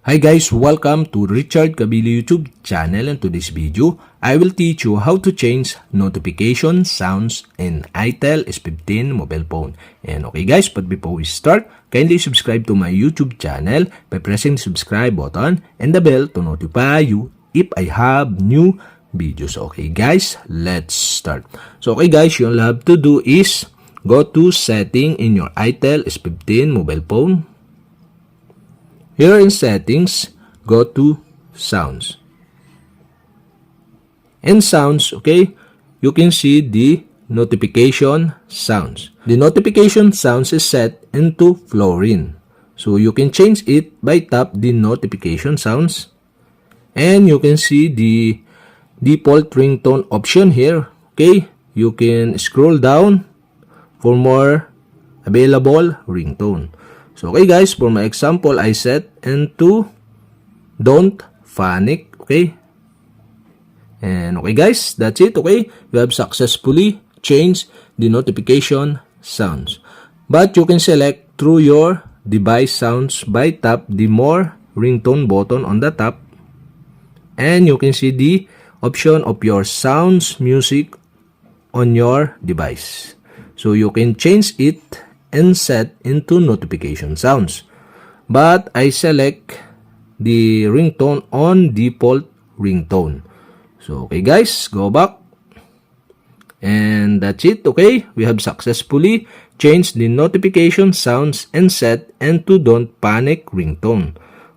Hi guys, welcome to Richard Cabile YouTube channel, and to this video, I will teach you how to change notification sounds in itel S15 mobile phone. And okay guys, but before we start, kindly subscribe to my YouTube channel by pressing the subscribe button and the bell to notify you if I have new videos. Okay guys, let's start. So okay guys, you'll have to do is go to setting in your itel S15 mobile phone. Here in settings, go to sounds. In sounds, okay, you can see the notification sounds. The notification sounds is set into fluorine. So you can change it by tap the notification sounds. And you can see the default ringtone option here. Okay, you can scroll down for more available ringtone. So okay guys, for my example, I set into don't panic, okay? And okay guys, that's it, okay? You have successfully changed the notification sounds. But you can select through your device sounds by tap the more ringtone button on the top. And you can see the option of your sounds music on your device. So you can change it and set into notification sounds. But I select the ringtone on default ringtone. So okay guys, go back. And that's it, okay? We have successfully changed the notification sounds and set into don't panic ringtone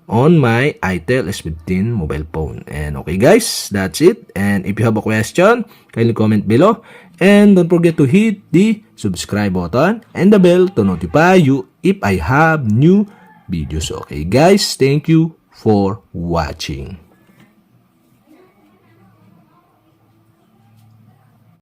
on my itel S15 mobile phone. And okay guys, that's it. And if you have a question, kindly comment below. And don't forget to hit the subscribe button and the bell to notify you if I have new videos. Okay guys, thank you for watching.